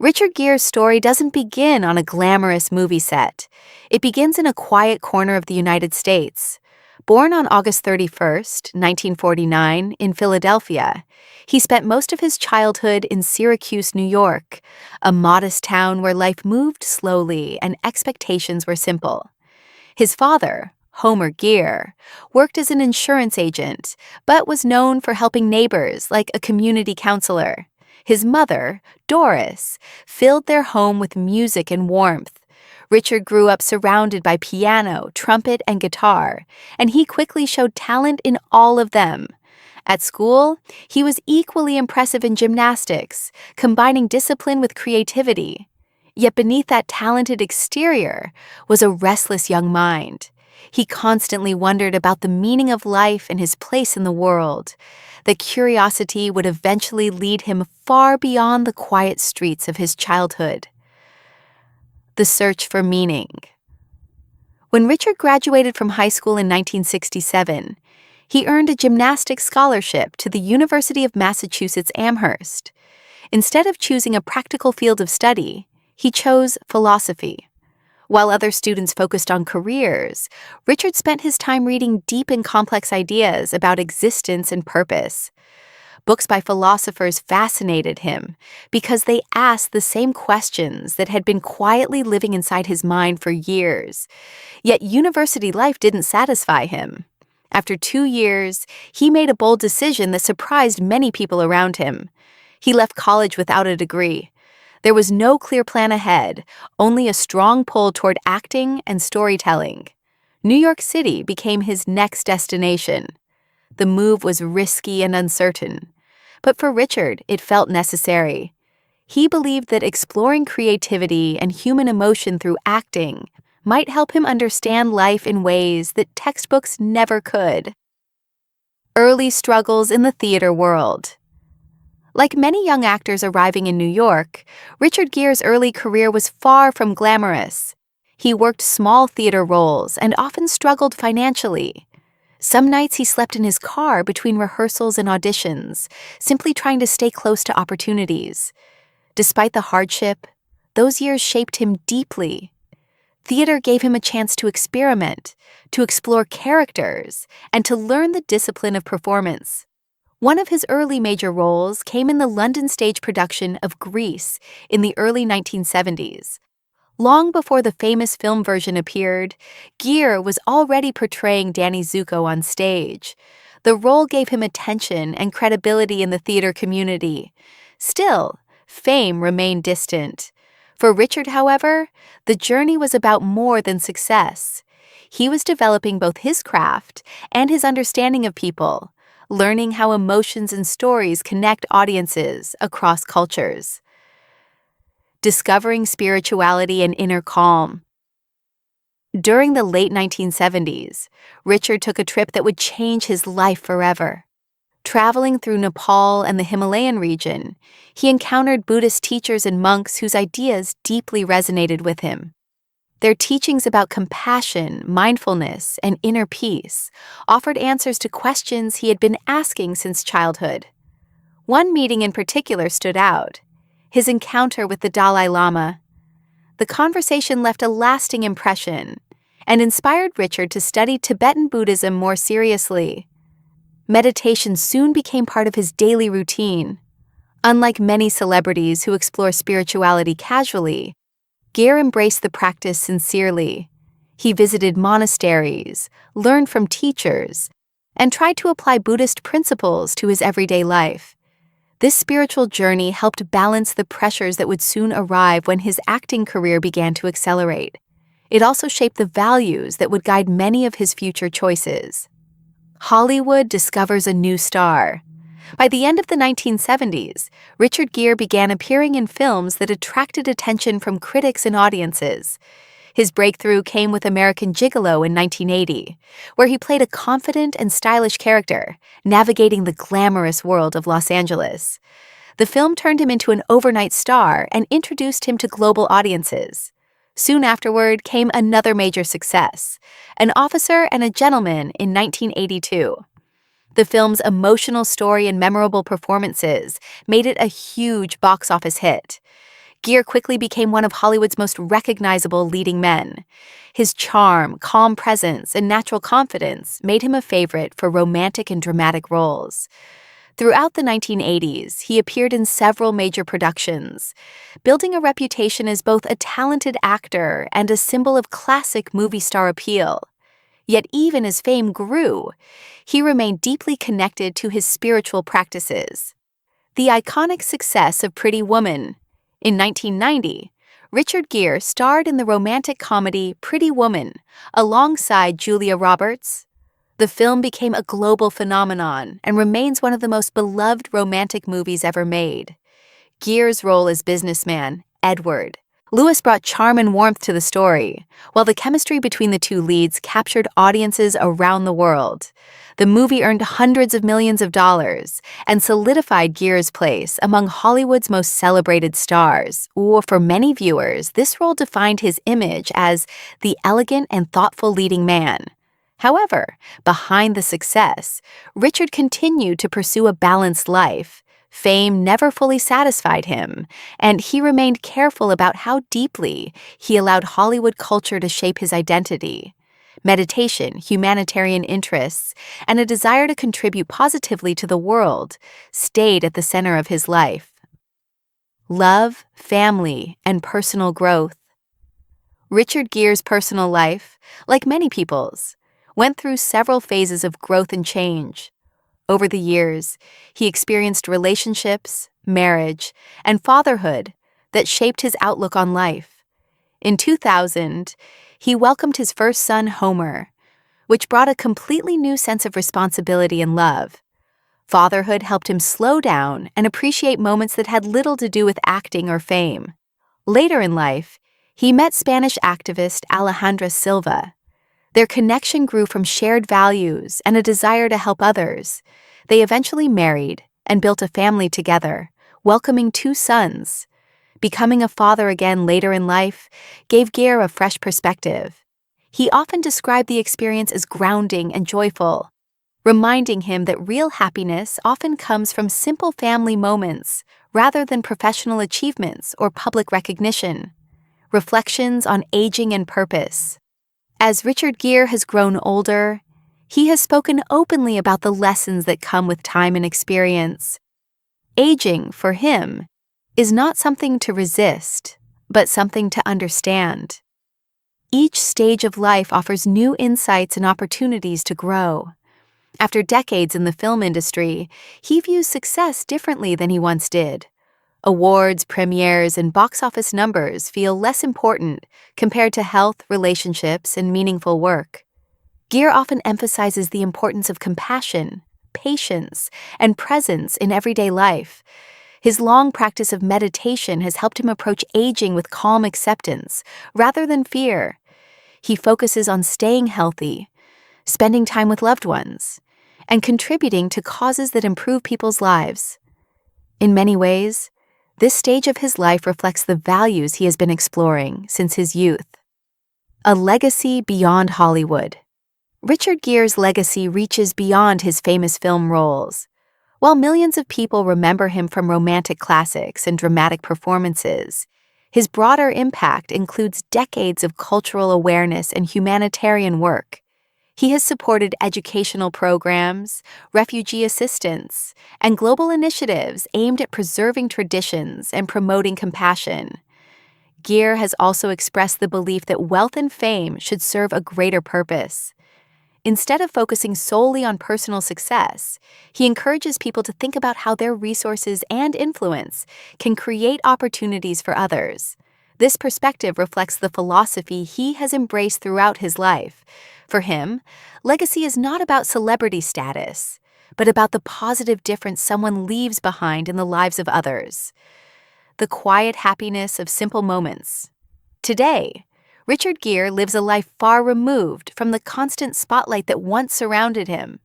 Richard Gere's story doesn't begin on a glamorous movie set. It begins in a quiet corner of the United States. Born on August 31st, 1949, in Philadelphia, he spent most of his childhood in Syracuse, New York, a modest town where life moved slowly and expectations were simple. His father, Homer Gere, worked as an insurance agent, but was known for helping neighbors like a community counselor. His mother, Doris, filled their home with music and warmth. Richard grew up surrounded by piano, trumpet, and guitar, and he quickly showed talent in all of them. At school, he was equally impressive in gymnastics, combining discipline with creativity. Yet beneath that talented exterior was a restless young mind. He constantly wondered about the meaning of life and his place in the world. The curiosity would eventually lead him far beyond the quiet streets of his childhood. The search for meaning. When Richard graduated from high school in 1967, he earned a gymnastics scholarship to the University of Massachusetts Amherst. Instead of choosing a practical field of study, he chose philosophy. While other students focused on careers, Richard spent his time reading deep and complex ideas about existence and purpose. Books by philosophers fascinated him because they asked the same questions that had been quietly living inside his mind for years. Yet university life didn't satisfy him. After 2 years, he made a bold decision that surprised many people around him. He left college without a degree. There was no clear plan ahead, only a strong pull toward acting and storytelling. New York City became his next destination. The move was risky and uncertain, but for Richard, it felt necessary. He believed that exploring creativity and human emotion through acting might help him understand life in ways that textbooks never could. Early struggles in the theater world. Like many young actors arriving in New York, Richard Gere's early career was far from glamorous. He worked small theater roles and often struggled financially. Some nights he slept in his car between rehearsals and auditions, simply trying to stay close to opportunities. Despite the hardship, those years shaped him deeply. Theater gave him a chance to experiment, to explore characters, and to learn the discipline of performance. One of his early major roles came in the London stage production of Grease in the early 1970s. Long before the famous film version appeared, Gere was already portraying Danny Zuko on stage. The role gave him attention and credibility in the theater community. Still, fame remained distant. For Richard, however, the journey was about more than success. He was developing both his craft and his understanding of people, learning how emotions and stories connect audiences across cultures. Discovering spirituality and inner calm. During the late 1970s, Richard took a trip that would change his life forever. Traveling through Nepal and the Himalayan region, he encountered Buddhist teachers and monks whose ideas deeply resonated with him. Their teachings about compassion, mindfulness, and inner peace offered answers to questions he had been asking since childhood. One meeting in particular stood out: his encounter with the Dalai Lama. The conversation left a lasting impression and inspired Richard to study Tibetan Buddhism more seriously. Meditation soon became part of his daily routine. Unlike many celebrities who explore spirituality casually, Gere embraced the practice sincerely. He visited monasteries, learned from teachers, and tried to apply Buddhist principles to his everyday life. This spiritual journey helped balance the pressures that would soon arrive when his acting career began to accelerate. It also shaped the values that would guide many of his future choices. Hollywood discovers a new star. By the end of the 1970s, Richard Gere began appearing in films that attracted attention from critics and audiences. His breakthrough came with American Gigolo in 1980, where he played a confident and stylish character, navigating the glamorous world of Los Angeles. The film turned him into an overnight star and introduced him to global audiences. Soon afterward came another major success, An Officer and a Gentleman in 1982. The film's emotional story and memorable performances made it a huge box office hit. Gere quickly became one of Hollywood's most recognizable leading men. His charm, calm presence, and natural confidence made him a favorite for romantic and dramatic roles. Throughout the 1980s, he appeared in several major productions, building a reputation as both a talented actor and a symbol of classic movie star appeal. Yet even as fame grew, he remained deeply connected to his spiritual practices. The iconic success of Pretty Woman. In 1990, Richard Gere starred in the romantic comedy Pretty Woman alongside Julia Roberts. The film became a global phenomenon and remains one of the most beloved romantic movies ever made. Gere's role as businessman, Edward Lewis, brought charm and warmth to the story, while the chemistry between the two leads captured audiences around the world. The movie earned hundreds of millions of dollars and solidified Gere's place among Hollywood's most celebrated stars. For many viewers, this role defined his image as the elegant and thoughtful leading man. However, behind the success, Richard continued to pursue a balanced life. Fame never fully satisfied him, and he remained careful about how deeply he allowed Hollywood culture to shape his identity. Meditation, humanitarian interests, and a desire to contribute positively to the world stayed at the center of his life. Love, family, and personal growth. Richard Gere's personal life, like many people's, went through several phases of growth and change. Over the years, he experienced relationships, marriage, and fatherhood that shaped his outlook on life. In 2000, he welcomed his first son, Homer, which brought a completely new sense of responsibility and love. Fatherhood helped him slow down and appreciate moments that had little to do with acting or fame. Later in life, he met Spanish activist Alejandra Silva. Their connection grew from shared values and a desire to help others. They eventually married and built a family together, welcoming 2 sons. Becoming a father again later in life gave Gere a fresh perspective. He often described the experience as grounding and joyful, reminding him that real happiness often comes from simple family moments rather than professional achievements or public recognition. Reflections on aging and purpose. As Richard Gere has grown older, he has spoken openly about the lessons that come with time and experience. Aging, for him, is not something to resist, but something to understand. Each stage of life offers new insights and opportunities to grow. After decades in the film industry, he views success differently than he once did. Awards, premieres, and box office numbers feel less important compared to health, relationships, and meaningful work. Gere often emphasizes the importance of compassion, patience, and presence in everyday life. His long practice of meditation has helped him approach aging with calm acceptance rather than fear. He focuses on staying healthy, spending time with loved ones, and contributing to causes that improve people's lives. In many ways, this stage of his life reflects the values he has been exploring since his youth. A legacy beyond Hollywood. Richard Gere's legacy reaches beyond his famous film roles. While millions of people remember him from romantic classics and dramatic performances, his broader impact includes decades of cultural awareness and humanitarian work. He has supported educational programs, refugee assistance, and global initiatives aimed at preserving traditions and promoting compassion. Gere has also expressed the belief that wealth and fame should serve a greater purpose. Instead of focusing solely on personal success, he encourages people to think about how their resources and influence can create opportunities for others. This perspective reflects the philosophy he has embraced throughout his life. For him, legacy is not about celebrity status, but about the positive difference someone leaves behind in the lives of others. The quiet happiness of simple moments. Today, Richard Gere lives a life far removed from the constant spotlight that once surrounded him.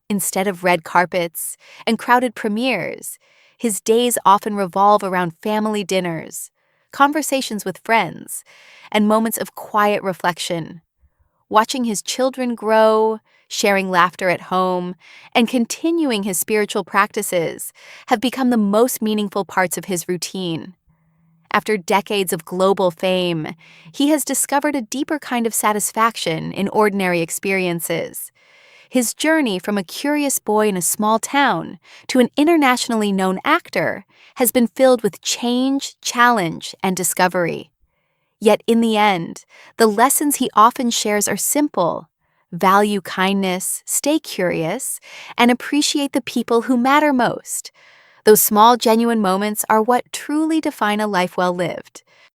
Instead of red carpets and crowded premieres, his days often revolve around family dinners, conversations with friends, and moments of quiet reflection. Watching his children grow, sharing laughter at home, and continuing his spiritual practices have become the most meaningful parts of his routine. After decades of global fame, he has discovered a deeper kind of satisfaction in ordinary experiences. His journey from a curious boy in a small town to an internationally known actor has been filled with change, challenge, and discovery. Yet in the end, the lessons he often shares are simple. Value kindness, stay curious, and appreciate the people who matter most. Those small, genuine moments are what truly define a life well lived.